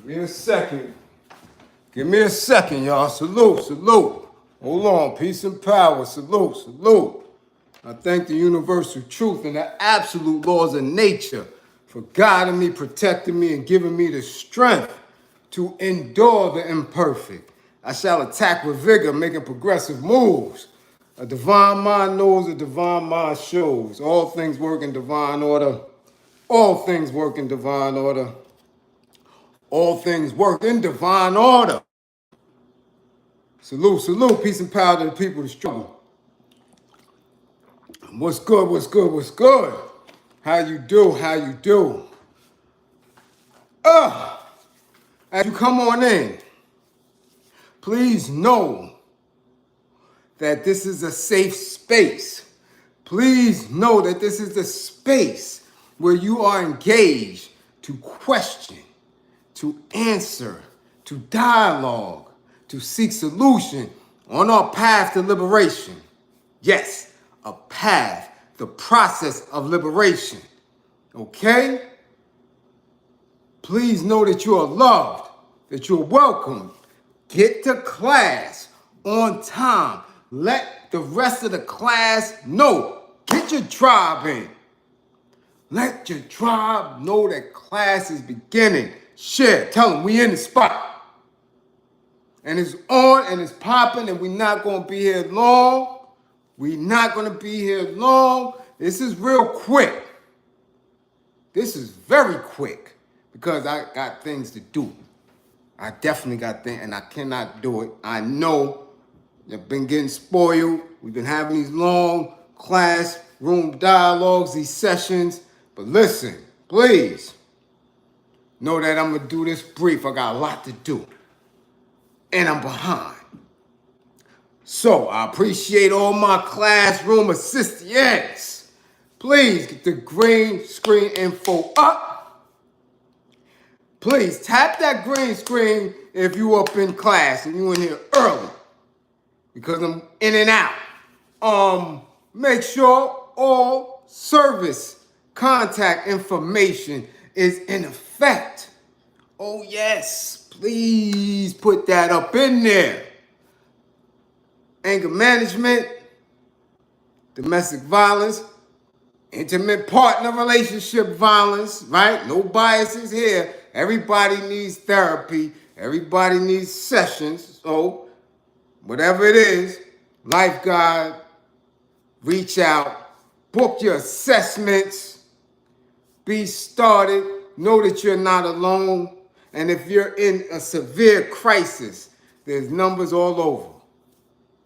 Give me a second. Give me a second, y'all. Salute, salute. Hold on. Peace and power. Salute, salute. I thank the universal truth and the absolute laws of nature for guiding me, protecting me, and giving me the strength to endure the imperfect. I shall attack with vigor, making progressive moves. A divine mind knows, a divine mind shows. All things work in divine order. All things work in divine order. All things work in divine order. Salute, salute, peace and power to the people of the struggle. What's good, what's good, what's good? How you do, how you do? As you come on in, please know that this is a safe space. Please know that this is a space where you are engaged to question, to answer, to dialogue, to seek solution on our path to liberation. Yes, a path, the process of liberation. Okay? Please know that you are loved, that you are welcome. Get to class on time. Let the rest of the class know. Get your tribe in. Let your tribe know that class is beginning. Share. Tell them we in the spot. And it's on and it's popping and we're not going to be here long. We're not going to be here long. This is real quick. This is very quick because I got things to do. I definitely got things and I cannot do it. I know you've been getting spoiled. We've been having these long classroom dialogues, these sessions. But listen, please know that I'm going to do this brief. I got a lot to do. And I'm behind. So I appreciate all my classroom assistants. Please get the green screen info up. Please tap that green screen if you up in class and you in here early. Because I'm in and out. Make sure all service contact information is in effect. Oh yes, please put that up in there. Anger management, domestic violence, intimate partner relationship violence, right? No biases here. Everybody needs therapy. Everybody needs sessions. So whatever it is, life guide, reach out, book your assessments, be started, know that you're not alone. And if you're in a severe crisis, there's numbers all over.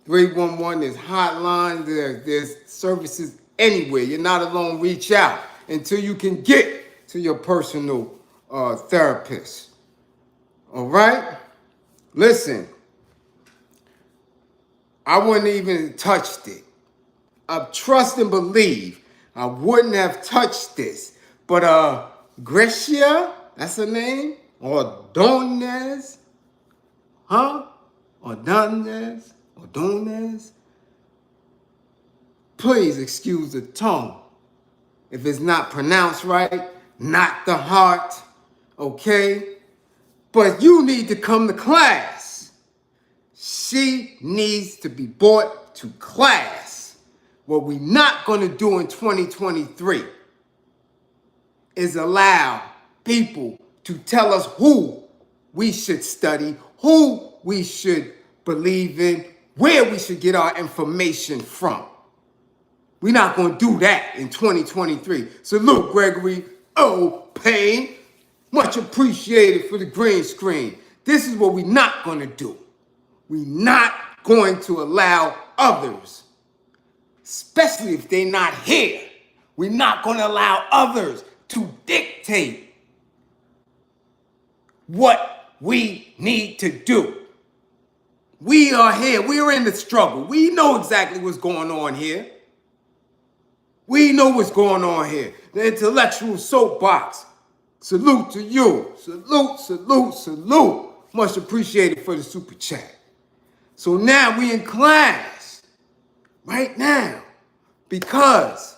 311, there's hotlines, there's services anywhere. You're not alone. Reach out until you can get to your personal therapist. All right? Listen, I wouldn't even touched it. I trust and believe I wouldn't have touched this. But Grecia, that's her name? Ordonez? Huh? Ordonez? Please excuse the tongue. If it's not pronounced right, not the heart, okay? But you need to come to class. She needs to be brought to class. What we're not going to do in 2023 is allow people to tell us who we should study, who we should believe in, where we should get our information from. We're not going to do that in 2023. Salute, Gregory O. Payne. Much appreciated for the green screen. This is what we're not going to do. We're not going to allow others, especially if they're not here. We're not going to allow others to dictate what we need to do. We are here. We are in the struggle. We know exactly what's going on here. We know what's going on here. The intellectual soapbox. Salute to you. Salute, salute, salute. Much appreciated for the super chat. So now we in class. Right now. Because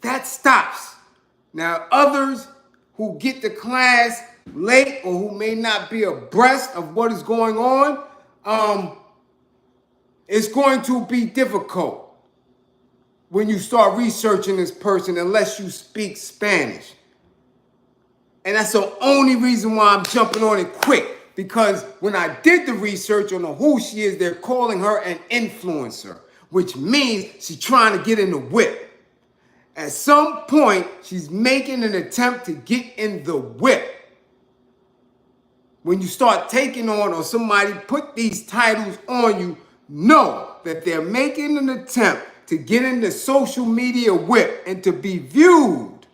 that stops. Now others who get to class late or who may not be abreast of what is going on, it's going to be difficult when you start researching this person unless you speak Spanish. And that's the only reason why I'm jumping on it quick. Because when I did the research on who she is, they're calling her an influencer, which means she's trying to get in the whip. At some point, she's making an attempt to get in the whip. When you start taking on or somebody put these titles on you, know that they're making an attempt to get in the social media whip and to be viewed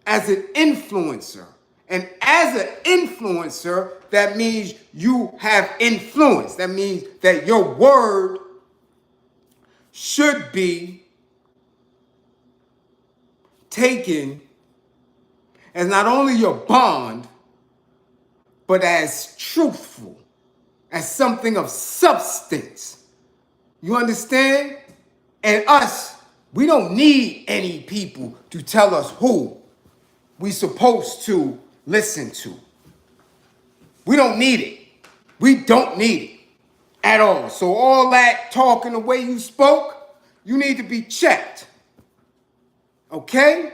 as an influencer. And as an influencer, that means you have influence. That means that your word should be taken as not only your bond, but as truthful, as something of substance. You understand? And us, we don't need any people to tell us who we're supposed to listen to. We don't need it. We don't need it at all. So all that talking the way you spoke, you need to be checked. Okay?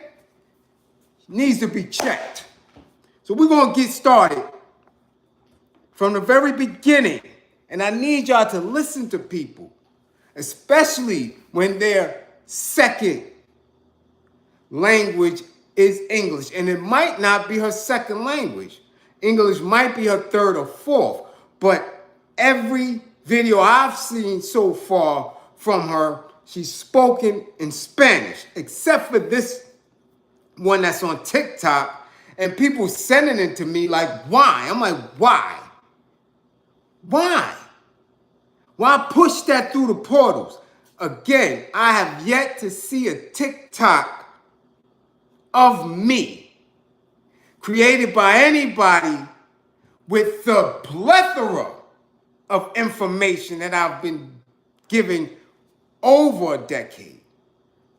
Needs to be checked. So we're going to get started from the very beginning. And I need y'all to listen to people, especially when their second language is English. And it might not be her second language. English might be her third or fourth. But every video I've seen so far from her, she's spoken in Spanish, except for this one that's on TikTok. And people sending it to me like, why? I'm like, why? Why? Why push that through the portals? Again, I have yet to see a TikTok of me created by anybody with the plethora of information that I've been giving over a decade.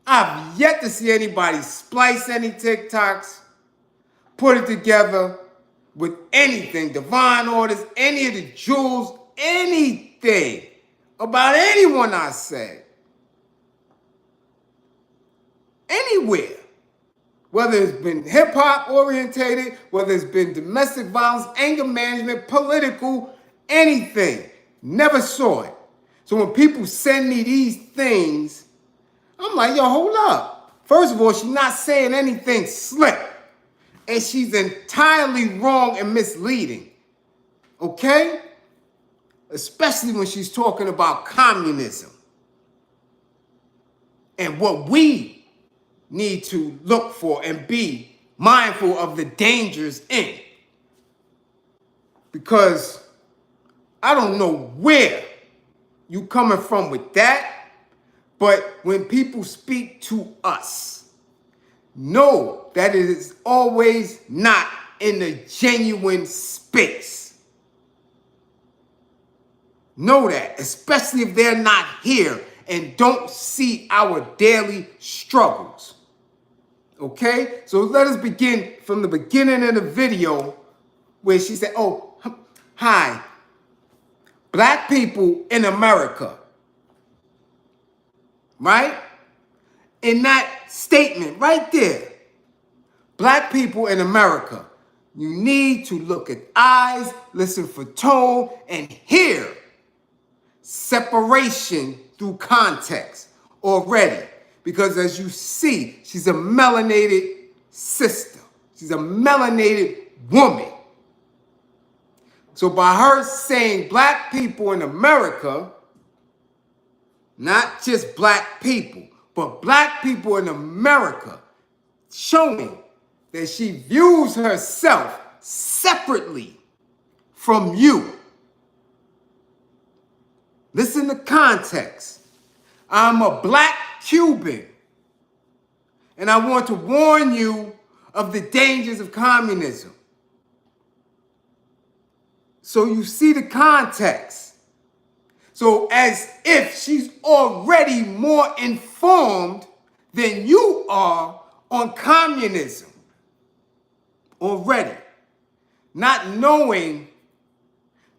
I've yet to see anybody splice any TikToks, put it together with anything, divine orders, any of the jewels, anything about anyone I said. Anywhere. Whether it's been hip-hop orientated, whether it's been domestic violence, anger management, political, anything. Never saw it. So when people send me these things, I'm like, yo, hold up. First of all, she's not saying anything slick. And she's entirely wrong and misleading. Okay? Especially when she's talking about communism. And what we need to look for and be mindful of the dangers in. Because I don't know where you coming from with that, but when people speak to us, know that it is always not in a genuine space. Know that, especially if they're not here and don't see our daily struggles. Okay? So let us begin from the beginning of the video where she said, oh, hi, black people in America. Right? In that statement right there, black people in America, you need to look at eyes, listen for tone, and hear separation through context already. Because as you see, she's a melanated sister. She's a melanated woman. So by her saying black people in America, not just black people, but black people in America, showing that she views herself separately from you. Listen to context. I'm a black Cuban, and I want to warn you of the dangers of communism. So you see the context. So as if she's already more informed than you are on communism. already, not knowing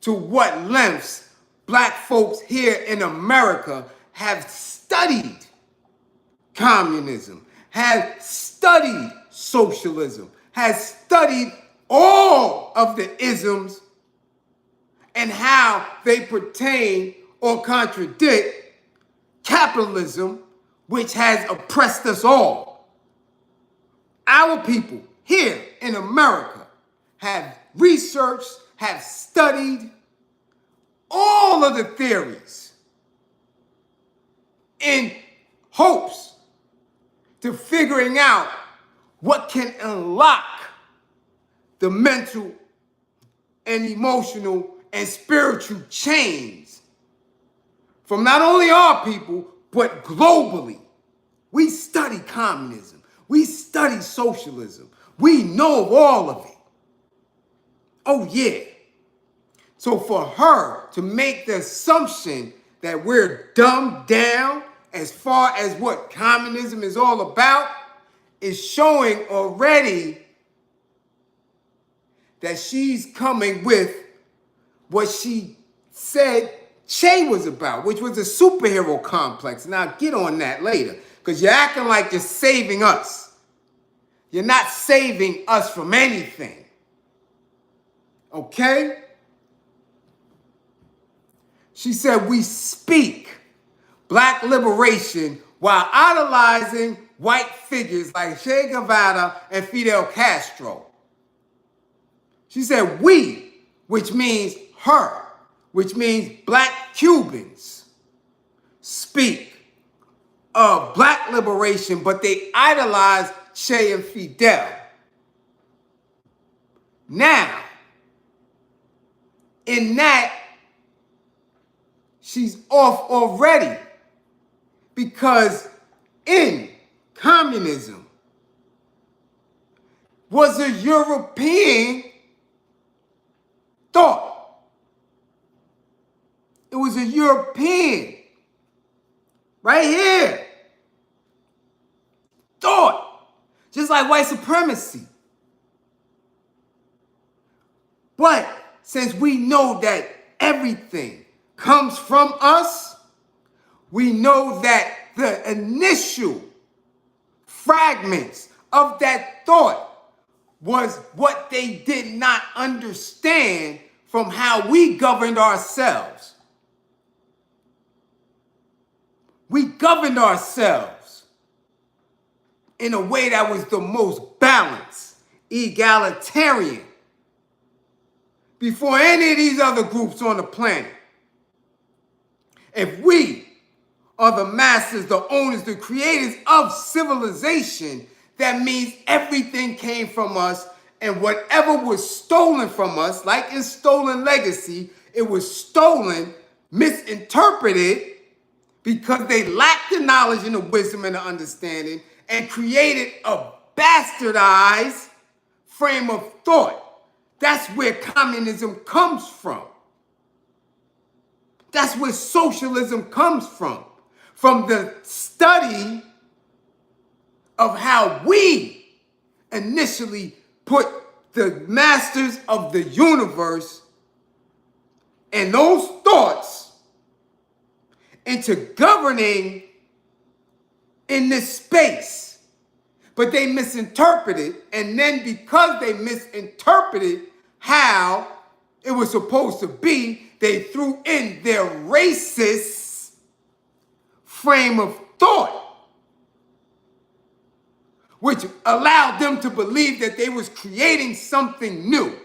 to what lengths black folks here in America have studied communism, have studied socialism, has studied all of the isms and how they pertain or contradict capitalism, which has oppressed us all. Our people here in America have researched, have studied all of the theories in hopes to figuring out what can unlock the mental and emotional and spiritual chains from not only our people, but globally. We study communism. We study socialism. We know of all of it. Oh, yeah. So for her to make the assumption that we're dumbed down as far as what communism is all about is showing already that she's coming with what she said Che was about, which was a superhero complex. And I'll get on that later, because you're acting like you're saving us. You're not saving us from anything. Okay? She said, we speak black liberation while idolizing white figures like Che Guevara and Fidel Castro. She said, we, which means her, which means black Cubans, speak of black liberation, but they idolize Che and Fidel. Now, in that, she's off already, because in communism was a European thought. It was a European, right here, thought, just like white supremacy. But since we know that everything comes from us, we know that the initial fragments of that thought was what they did not understand from how we governed ourselves. We governed ourselves in a way that was the most balanced, egalitarian, before any of these other groups on the planet. If we are the masters, the owners, the creators of civilization, that means everything came from us, and whatever was stolen from us, like in Stolen Legacy, it was stolen, misinterpreted, because they lacked the knowledge and the wisdom and the understanding, and created a bastardized frame of thought. That's where communism comes from. That's where socialism comes from the study of how we initially put the masters of the universe and those thoughts into governing in this space. But they misinterpreted, and then because they misinterpreted how it was supposed to be, they threw in their racist frame of thought, which allowed them to believe that they was creating something new.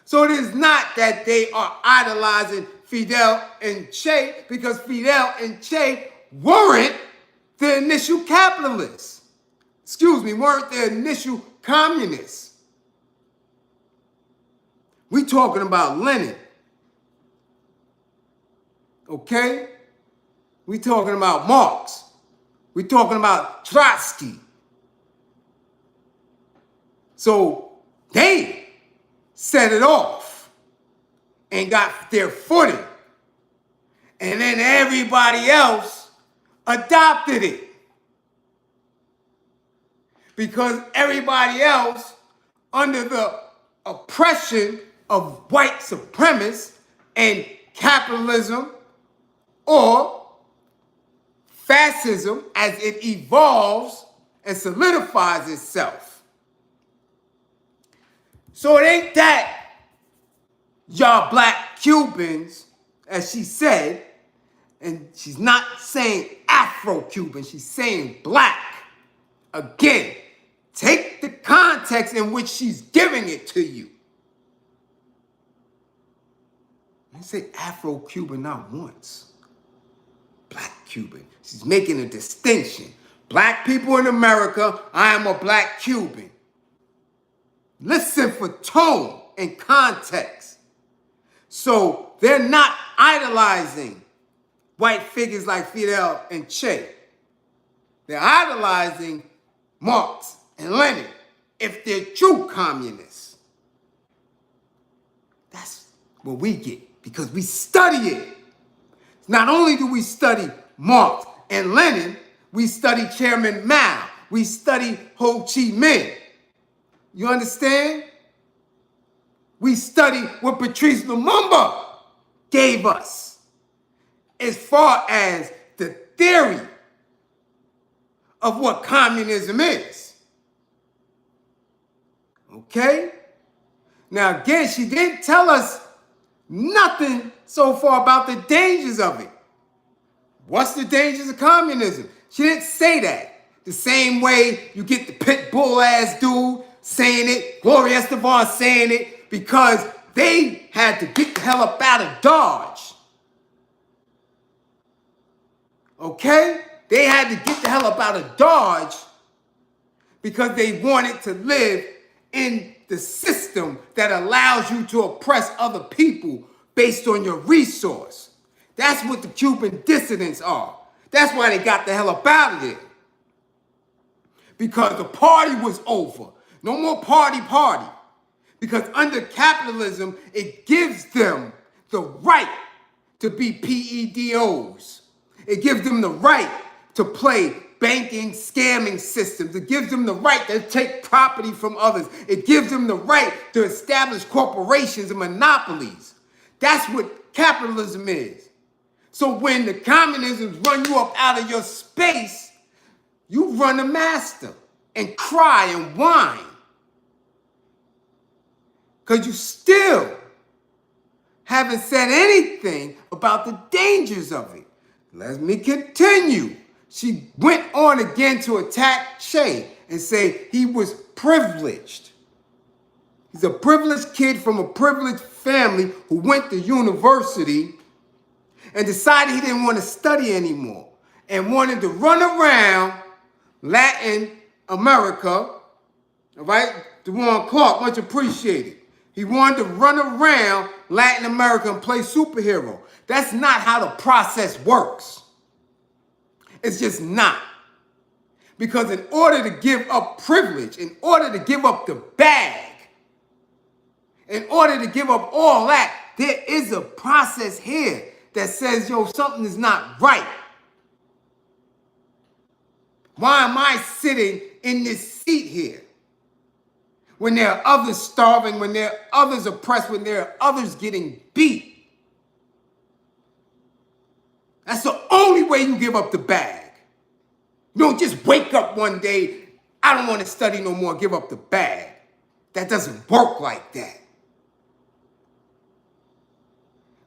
So it is not that they are idolizing Fidel and Che, because Fidel and Che weren't the initial capitalists. Weren't the initial communists. We talking about Lenin. Okay? We talking about Marx. We talking about Trotsky. So they set it off and got their footing. And then everybody else adopted it. Because everybody else under the oppression of white supremacists and capitalism or fascism as it evolves and solidifies itself. So it ain't that y'all black Cubans, as she said, and she's not saying Afro-Cuban, she's saying black. Again, take the context in which she's giving it to you. I say Afro-Cuban not once. Black Cuban. She's making a distinction. Black people in America, I am a black Cuban. Listen for tone and context. So they're not idolizing white figures like Fidel and Che. They're idolizing Marx and Lenin if they're true communists. That's what we get because we study it. Not only do we study Marx and Lenin, we study Chairman Mao. We study Ho Chi Minh. You understand? We study what Patrice Lumumba gave us as far as the theory of what communism is. Okay? Now again, she didn't tell us nothing so far about the dangers of it. What's the dangers of communism? She didn't say that. The same way you get the pit bull ass dude saying it, Gloria Estefan saying it, because they had to get the hell up out of Dodge. Okay? They had to get the hell up out of Dodge because they wanted to live in the system that allows you to oppress other people based on your resource. That's what the Cuban dissidents are. That's why they got the hell up out of there. Because the party was over. No more party. Because under capitalism, it gives them the right to be PEDOs. It gives them the right to play banking, scamming systems. It gives them the right to take property from others. It gives them the right to establish corporations and monopolies. That's what capitalism is. So when the communisms run you up out of your space, you run the master and cry and whine. Because you still haven't said anything about the dangers of it. Let me continue. She went on again to attack Che and say he was privileged. He's a privileged kid from a privileged family who went to university and decided he didn't want to study anymore and wanted to run around Latin America. All right? DeJuan Clark, much appreciated. He wanted to run around Latin America and play superhero. That's not how the process works. It's just not. Because in order to give up privilege, in order to give up the bag, in order to give up all that, there is a process here that says, yo, something is not right. Why am I sitting in this seat here? When there are others starving, when there are others oppressed, when there are others getting beat. That's the only way you give up the bag. You don't just wake up one day, I don't want to study no more, give up the bag. That doesn't work like that.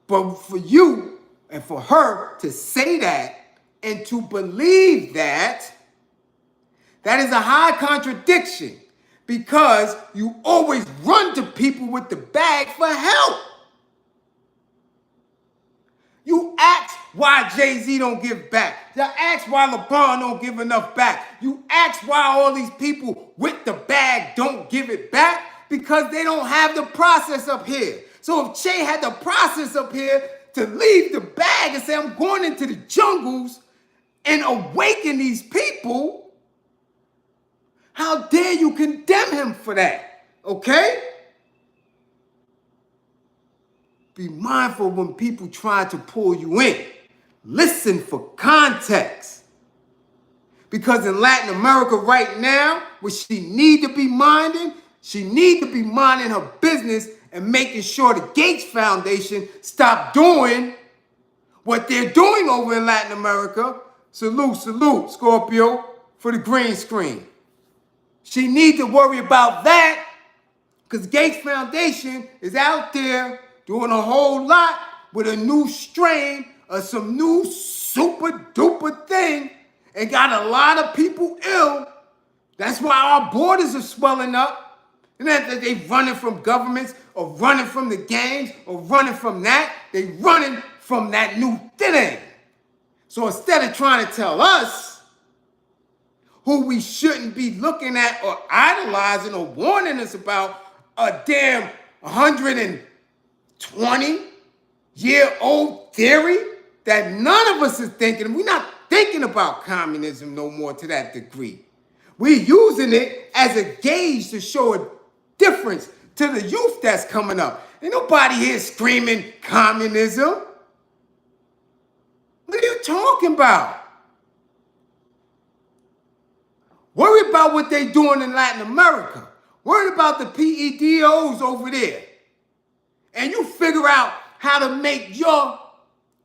But for you and for her to say that and to believe that, that is a high contradiction because you always run to people with the bag for help. You ask why Jay-Z don't give back. You ask why LeBron don't give enough back. You ask why all these people with the bag don't give it back because they don't have the process up here. So if Che had the process up here to leave the bag and say, I'm going into the jungles and awaken these people, how dare you condemn him for that, okay? Be mindful when people try to pull you in. Listen for context. Because in Latin America right now, what she need to be minding She needs to be minding her business and making sure the Gates Foundation stop doing what they're doing over in Latin America. Salute, salute, Scorpio, for the green screen. She needs to worry about that because Gates Foundation is out there doing a whole lot with a new strain of some new super duper thing and got a lot of people ill. That's why our borders are swelling up. And that they running from governments or running from the gangs or running from that. They running from that new thing. So instead of trying to tell us who we shouldn't be looking at or idolizing or warning us about a damn 120-year-old theory that none of us is thinking. We're not thinking about communism no more to that degree. We're using it as a gauge to show a difference to the youth that's coming up. Ain't nobody here screaming communism. What are you talking about? Worry about what they're doing in Latin America. Worry about the PEDOs over there. And you figure out how to make your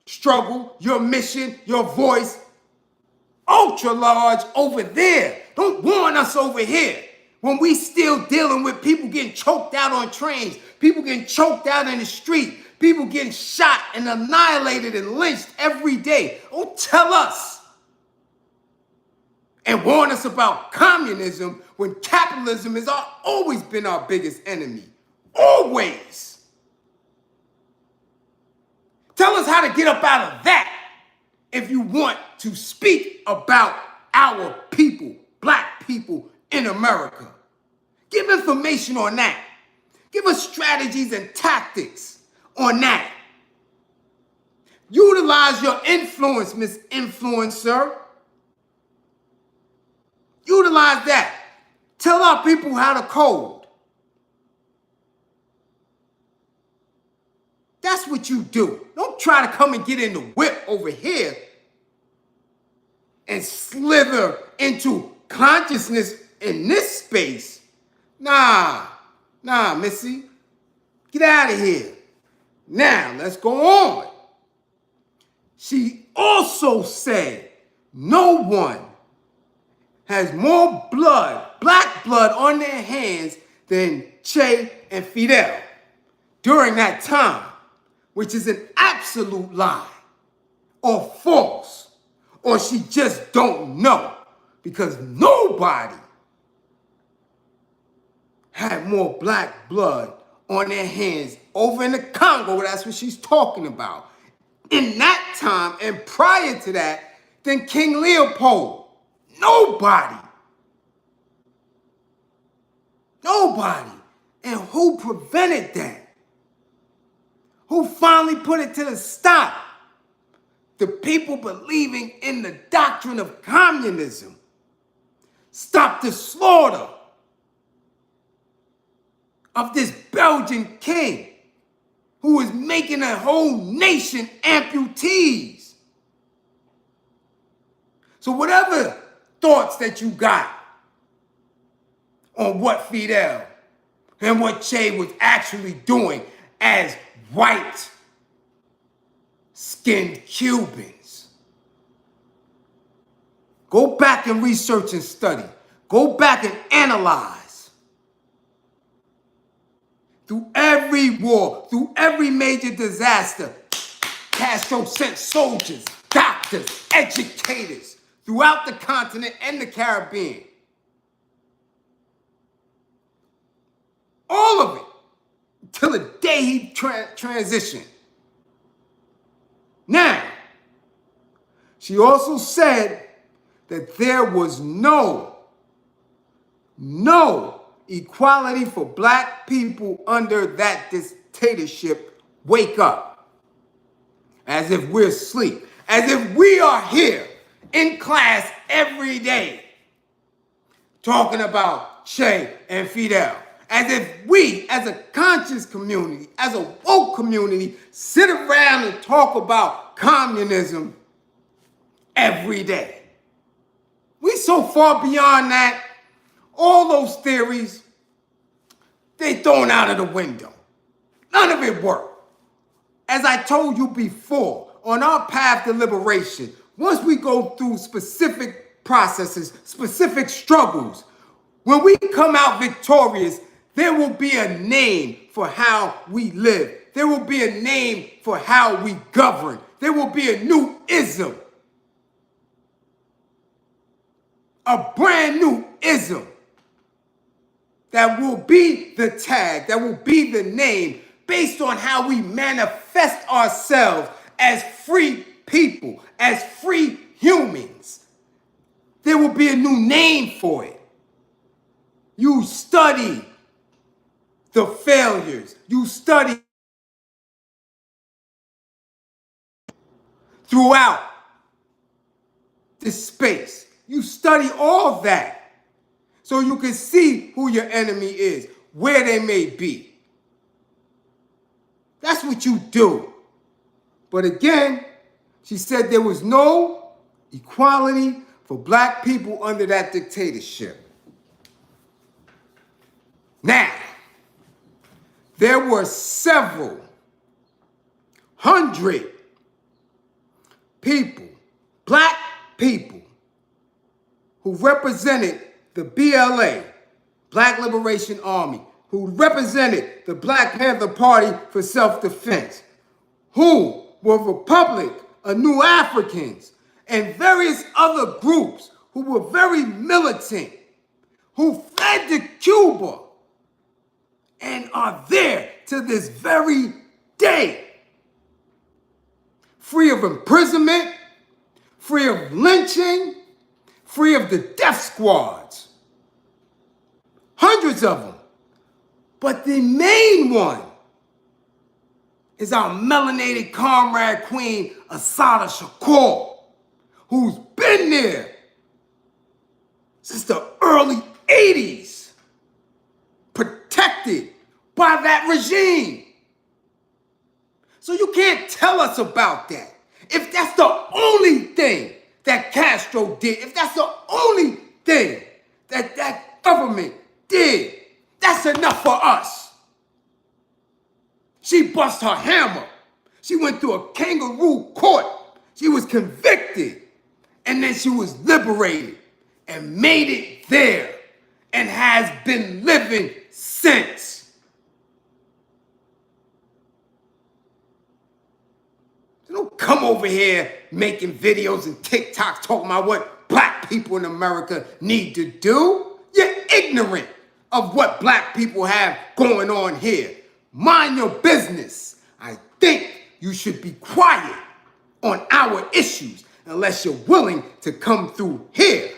struggle, your mission, your voice ultra large over there. Don't warn us over here when we still dealing with people getting choked out on trains, people getting choked out in the street, people getting shot and annihilated and lynched every day. Don't tell us and warn us about communism when capitalism has always been our biggest enemy. Always. Tell us how to get up out of that if you want to speak about our people, black people in America. Give information on that. Give us strategies and tactics on that. Utilize your influence, Miss Influencer. Utilize that. Tell our people how to code. That's what you do. Don't try to come and get in the whip over here and slither into consciousness in this space. Nah, Missy. Get out of here. Now, let's go on. She also said no one has more blood, black blood on their hands than Che and Fidel during that time, which is an absolute lie or false, or she just don't know because nobody had more black blood on their hands over in the Congo. That's what she's talking about. In that time and prior to that than King Leopold. Nobody. And who prevented that? Who finally put it to the stop? The people believing in the doctrine of communism. Stop the slaughter of this Belgian king who is making a whole nation amputees. So whatever thoughts that you got on what Fidel and what Che was actually doing as white-skinned Cubans. Go back and research and study. Go back and analyze. Through every war, through every major disaster, Castro sent soldiers, doctors, educators throughout the continent and the Caribbean. All of it. Till the day he transitioned. Now, she also said that there was no equality for black people under that dictatorship. Wake up. As if we're asleep. As if we are here in class every day talking about Che and Fidel. As if we, as a conscious community, as a woke community, sit around and talk about communism every day. We so far beyond that. All those theories they thrown out of the window. None of it worked. As I told you before, on our path to liberation, once we go through specific processes, specific struggles, when we come out victorious, there will be a name for how we live. There will be a name for how we govern. There will be a new ism. A brand new ism that will be the tag, that will be the name based on how we manifest ourselves as free people, as free humans. There will be a new name for it. You study the failures. You study throughout this space. You study all that so you can see who your enemy is, where they may be. That's what you do. But again, she said there was no equality for black people under that dictatorship. Now, there were several hundred people, black people, who represented the BLA, Black Liberation Army, who represented the Black Panther Party for self-defense, who were Republic of New Africans, and various other groups who were very militant, who fled to Cuba and are there to this very day, free of imprisonment, free of lynching, free of the death squads. Hundreds of them. But the main one is our melanated comrade queen, Assata Shakur, who's been there since the early 80s, protected by that regime. So you can't tell us about that. If that's the only thing that Castro did, if that's the only thing that that government did, that's enough for us. She bust her hammer. She went through a kangaroo court. She was convicted. And then she was liberated and made it there and has been living since. So don't come over here making videos and TikToks talking about what black people in America need to do. You're ignorant of what black people have going on here. Mind your business. I think you should be quiet on our issues unless you're willing to come through here.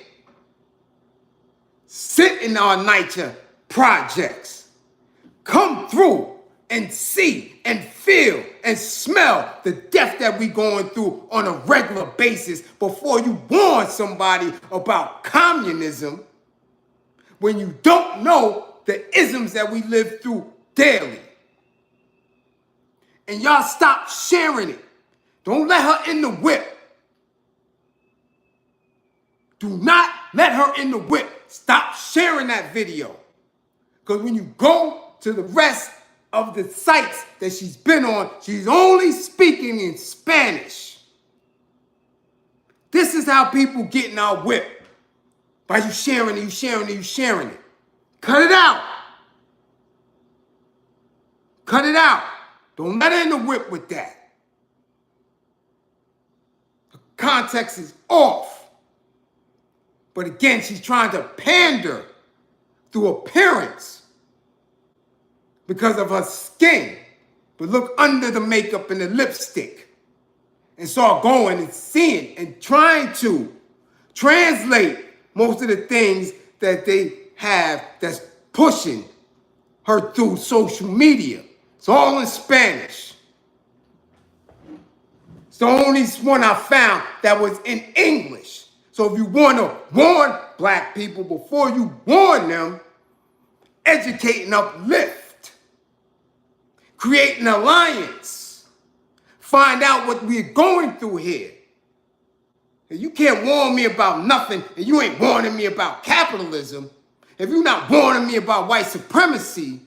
Sit in our NYCHA projects. Come through and see and feel and smell the death that we're going through on a regular basis before you warn somebody about communism when you don't know the isms that we live through daily. And y'all stop sharing it. Don't let her in the whip. Do not let her in the whip. Stop sharing that video. Because when you go to the rest of the sites that she's been on, she's only speaking in Spanish. This is how people get in our whip. By you sharing it, you sharing it, you sharing it. Cut it out. Cut it out. Don't let her in the whip with that. The context is off. But again, she's trying to pander through appearance because of her skin. But look under the makeup and the lipstick and start going and seeing and trying to translate most of the things that they have that's pushing her through social media. It's all in Spanish. It's the only one I found that was in English. So if you want to warn black people before you warn them, educate and uplift. Create an alliance. Find out what we're going through here. You can't warn me about nothing and you ain't warning me about capitalism. If you're not warning me about white supremacy,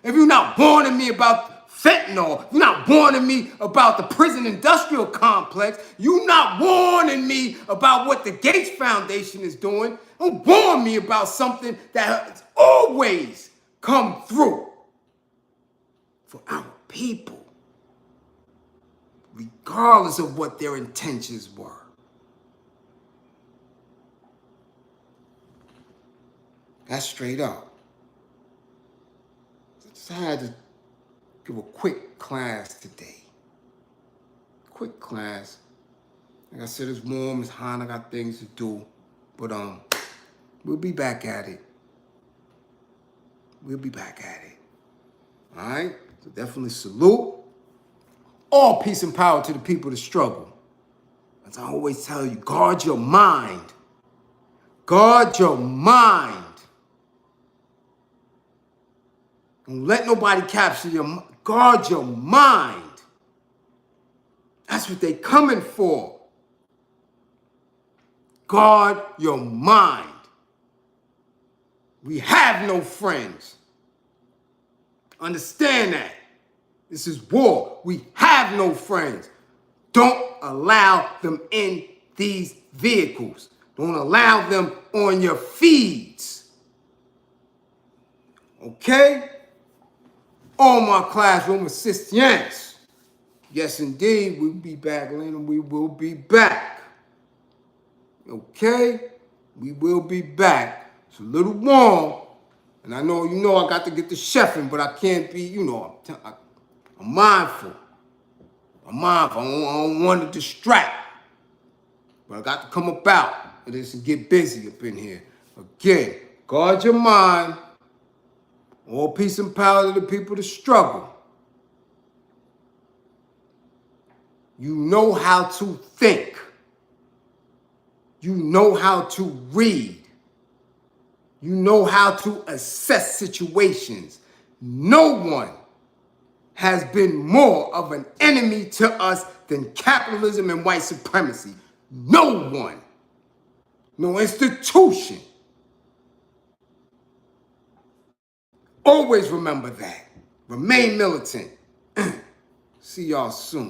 if you're not warning me about fentanyl, if you're not warning me about the prison industrial complex, you're not warning me about what the Gates Foundation is doing, don't warn me about something that has always come through for our people, regardless of what their intentions were. That's straight up. I just had to give a quick class today. Quick class. Like I said, it's warm, it's hot, I got things to do. But we'll be back at it. We'll be back at it. All right? So definitely salute. All peace and power to the people that struggle. As I always tell you, guard your mind. Guard your mind. Don't let nobody capture your mind. Guard your mind. That's what they coming for. Guard your mind. We have no friends. Understand that. This is war. We have no friends. Don't allow them in these vehicles. Don't allow them on your feeds. Okay? All my classroom assistants. Yes, indeed, we'll be back, Lena. We will be back. Okay? We will be back. It's a little warm. And I know, I got to get the chefing, but I can't be, I'm mindful. I'm mindful. I don't want to distract. But I got to come about and just get busy up in here. Again, guard your mind. All peace and power to the people that struggle. You know how to think. You know how to read. You know how to assess situations. No one has been more of an enemy to us than capitalism and white supremacy. No one. No institution. Always remember that. Remain militant. See y'all soon.